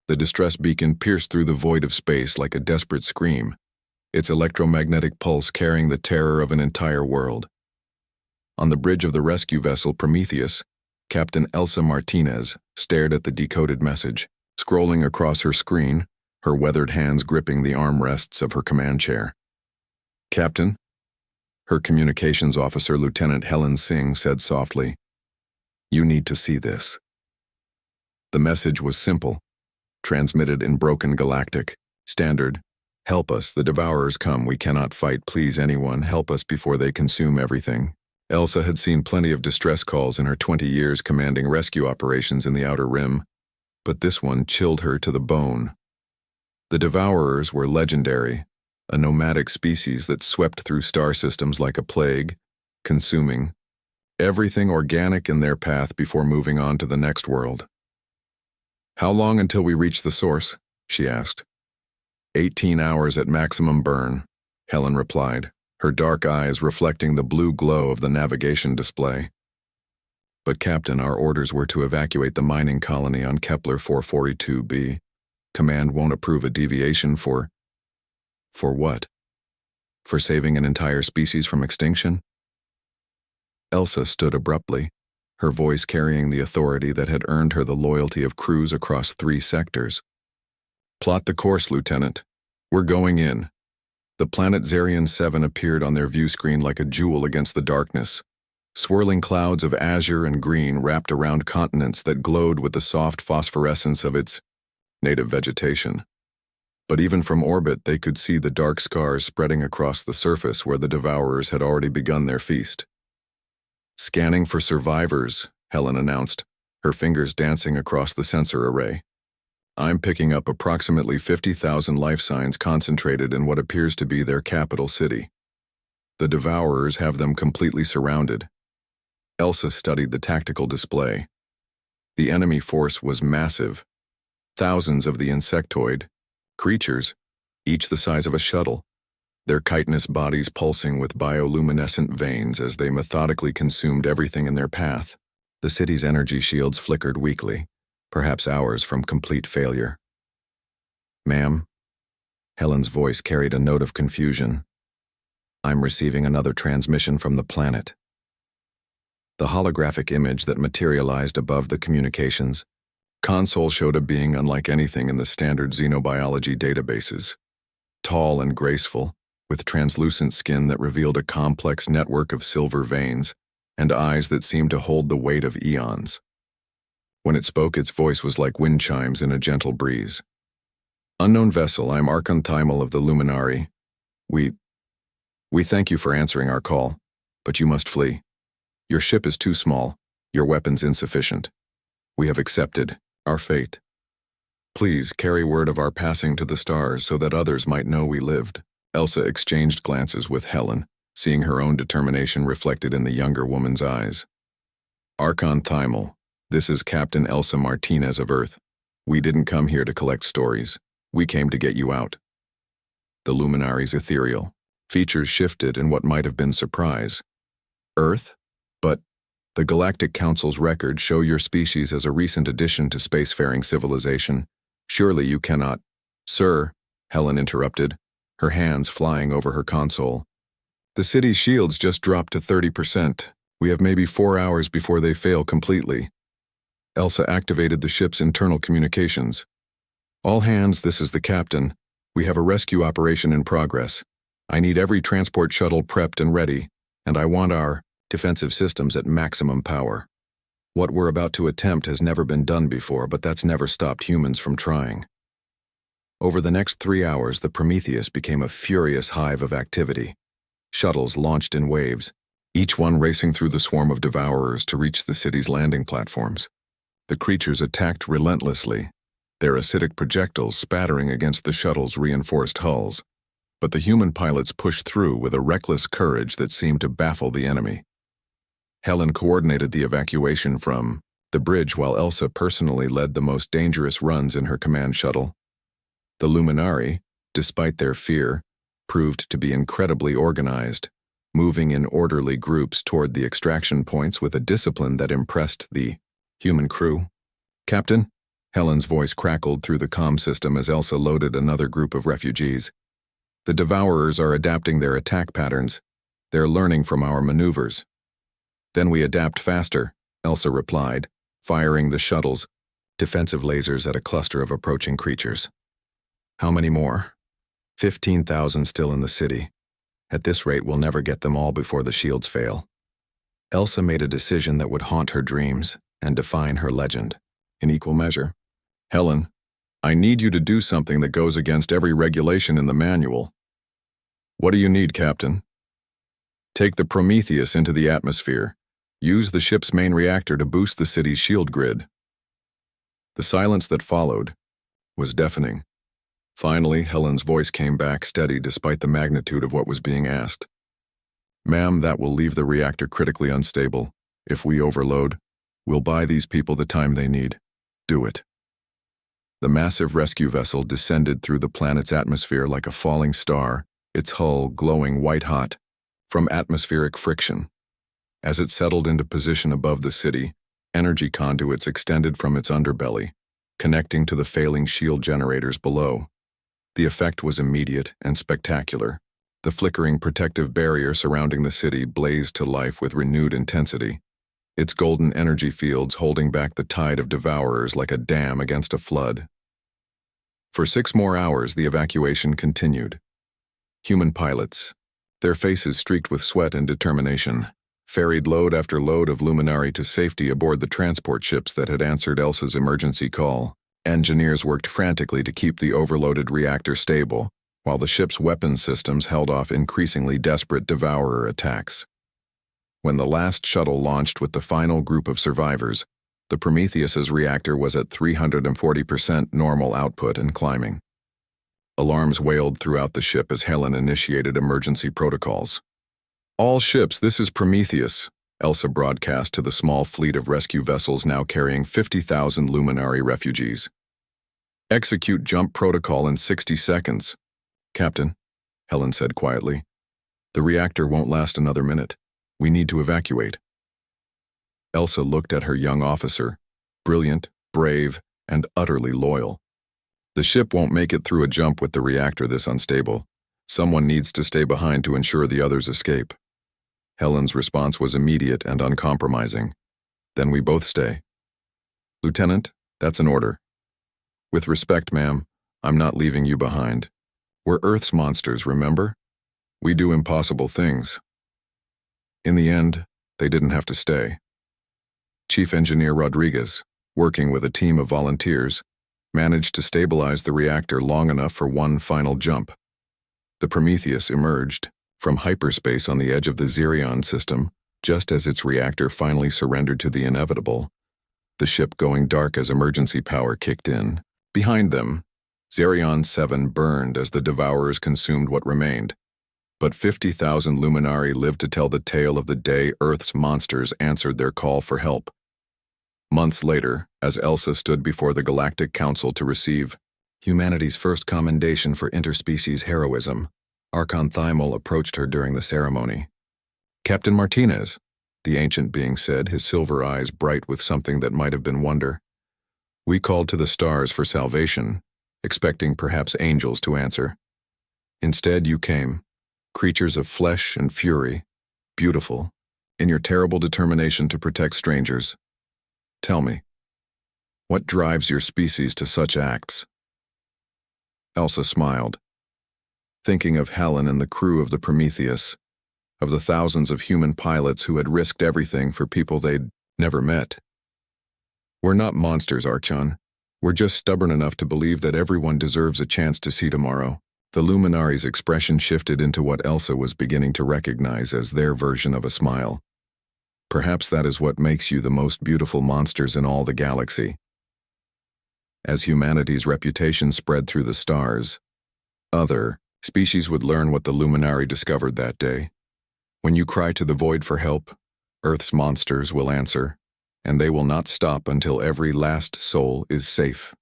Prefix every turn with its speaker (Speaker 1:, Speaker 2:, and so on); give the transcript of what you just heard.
Speaker 1: The distress beacon pierced through the void of space like a desperate scream, its electromagnetic pulse carrying the terror of an entire world. On the bridge of the rescue vessel Prometheus, Captain Elsa Martinez stared at the decoded message, scrolling across her screen, her weathered hands gripping the armrests of her command chair. "Captain?" Her communications officer, Lieutenant Helen Singh, said softly, "You need to see this." The message was simple, transmitted in broken galactic standard. "Help us, the Devourers come, we cannot fight, please anyone, help us before they consume everything." Elsa had seen plenty of distress calls in her 20 years commanding rescue operations in the Outer Rim, but this one chilled her to the bone. The Devourers were legendary, a nomadic species that swept through star systems like a plague, consuming everything organic in their path before moving on to the next world. "How long until we reach the source?" she asked. 18 hours at maximum burn, Helen replied, her dark eyes reflecting the blue glow of the navigation display. "But Captain, our orders were to evacuate the mining colony on Kepler 442b. Command won't approve a deviation for what? For saving an entire species from extinction?" Elsa stood abruptly, her voice carrying the authority that had earned her the loyalty of crews across 3 sectors. "Plot the course, Lieutenant. We're going in." The planet Zarian 7 appeared on their view screen like a jewel against the darkness. Swirling clouds of azure and green wrapped around continents that glowed with the soft phosphorescence of its native vegetation. But even from orbit, they could see the dark scars spreading across the surface where the Devourers had already begun their feast. "Scanning for survivors," Helen announced, her fingers dancing across the sensor array. "I'm picking up approximately 50,000 life signs concentrated in what appears to be their capital city. The Devourers have them completely surrounded." Elsa studied the tactical display. The enemy force was massive. Thousands of the insectoid creatures, each the size of a shuttle, their chitinous bodies pulsing with bioluminescent veins as they methodically consumed everything in their path. The city's energy shields flickered weakly, perhaps hours from complete failure. "Ma'am?" Helen's voice carried a note of confusion. "I'm receiving another transmission from the planet." The holographic image that materialized above the communications console showed a being unlike anything in the standard xenobiology databases. Tall and graceful, with translucent skin that revealed a complex network of silver veins and eyes that seemed to hold the weight of eons. When it spoke, its voice was like wind chimes in a gentle breeze. "Unknown vessel, I'm Archon of the Luminari. We thank you for answering our call, but you must flee. Your ship is too small, your weapons insufficient. We have accepted our fate. Please carry word of our passing to the stars so that others might know we lived." Elsa exchanged glances with Helen, seeing her own determination reflected in the younger woman's eyes. "Archon Thymel, this is Captain Elsa Martinez of Earth. We didn't come here to collect stories. We came to get you out." The Luminari's ethereal features shifted in what might have been surprise. "Earth? But the Galactic Council's records show your species as a recent addition to spacefaring civilization. Surely you cannot—" "Sir," Helen interrupted, her hands flying over her console. "The city's shields just dropped to 30%. We have maybe 4 hours before they fail completely." Elsa activated the ship's internal communications. "All hands, this is the captain. We have a rescue operation in progress. I need every transport shuttle prepped and ready, and I want our defensive systems at maximum power. What we're about to attempt has never been done before, but that's never stopped humans from trying." Over the next 3 hours, the Prometheus became a furious hive of activity. Shuttles launched in waves, each one racing through the swarm of Devourers to reach the city's landing platforms. The creatures attacked relentlessly, their acidic projectiles spattering against the shuttle's reinforced hulls. But the human pilots pushed through with a reckless courage that seemed to baffle the enemy. Helen coordinated the evacuation from the bridge while Elsa personally led the most dangerous runs in her command shuttle. The Luminari, despite their fear, proved to be incredibly organized, moving in orderly groups toward the extraction points with a discipline that impressed the human crew. "Captain?" Helen's voice crackled through the comm system as Elsa loaded another group of refugees. The Devourers are adapting their attack patterns. They're learning from our maneuvers. Then we adapt faster, Elsa replied, firing the shuttle's defensive lasers at a cluster of approaching creatures. How many more? 15,000 still in the city. At this rate, we'll never get them all before the shields fail. Elsa made a decision that would haunt her dreams and define her legend, in equal measure. Helen, I need you to do something that goes against every regulation in the manual. What do you need, Captain? Take the Prometheus into the atmosphere. Use the ship's main reactor to boost the city's shield grid. The silence that followed was deafening. Finally, Helen's voice came back steady despite the magnitude of what was being asked. Ma'am, that will leave the reactor critically unstable. If we overload, we'll buy these people the time they need. Do it. The massive rescue vessel descended through the planet's atmosphere like a falling star, its hull glowing white-hot from atmospheric friction. As it settled into position above the city, energy conduits extended from its underbelly, connecting to the failing shield generators below. The effect was immediate and spectacular. The flickering protective barrier surrounding the city blazed to life with renewed intensity, its golden energy fields holding back the tide of Devourers like a dam against a flood. For 6 more hours, the evacuation continued. Human pilots, their faces streaked with sweat and determination, ferried load after load of luminari to safety aboard the transport ships that had answered Elsa's emergency call. Engineers worked frantically to keep the overloaded reactor stable, while the ship's weapons systems held off increasingly desperate Devourer attacks. When the last shuttle launched with the final group of survivors, the Prometheus's reactor was at 340% normal output and climbing. Alarms wailed throughout the ship as Helen initiated emergency protocols. All ships, this is Prometheus, Elsa broadcast to the small fleet of rescue vessels now carrying 50,000 Luminari refugees. Execute jump protocol in 60 seconds. Captain, Helen said quietly, the reactor won't last another minute. We need to evacuate. Elsa looked at her young officer, brilliant, brave, and utterly loyal. The ship won't make it through a jump with the reactor this unstable. Someone needs to stay behind to ensure the others escape. Helen's response was immediate and uncompromising. Then we both stay. Lieutenant, that's an order. With respect, ma'am, I'm not leaving you behind. We're Earth's monsters, remember? We do impossible things. In the end, they didn't have to stay. Chief Engineer Rodriguez, working with a team of volunteers, managed to stabilize the reactor long enough for one final jump. The Prometheus emerged from hyperspace on the edge of the Xerion system, just as its reactor finally surrendered to the inevitable, the ship going dark as emergency power kicked in. Behind them, Xerion 7 burned as the Devourers consumed what remained. But 50,000 Luminari lived to tell the tale of the day Earth's monsters answered their call for help. Months later, as Elsa stood before the Galactic Council to receive humanity's first commendation for interspecies heroism, Archon Thymol approached her during the ceremony. Captain Martinez, the ancient being said, his silver eyes bright with something that might have been wonder. We called to the stars for salvation, expecting perhaps angels to answer. Instead, you came, creatures of flesh and fury, beautiful, in your terrible determination to protect strangers. Tell me, what drives your species to such acts? Elsa smiled, thinking of Helen and the crew of the Prometheus, of the thousands of human pilots who had risked everything for people they'd never met. We're not monsters, Archon. We're just stubborn enough to believe that everyone deserves a chance to see tomorrow. The Luminari's expression shifted into what Elsa was beginning to recognize as their version of a smile. Perhaps that is what makes you the most beautiful monsters in all the galaxy. As humanity's reputation spread through the stars, other species would learn what the Luminari discovered that day. When you cry to the void for help, Earth's monsters will answer, and they will not stop until every last soul is safe.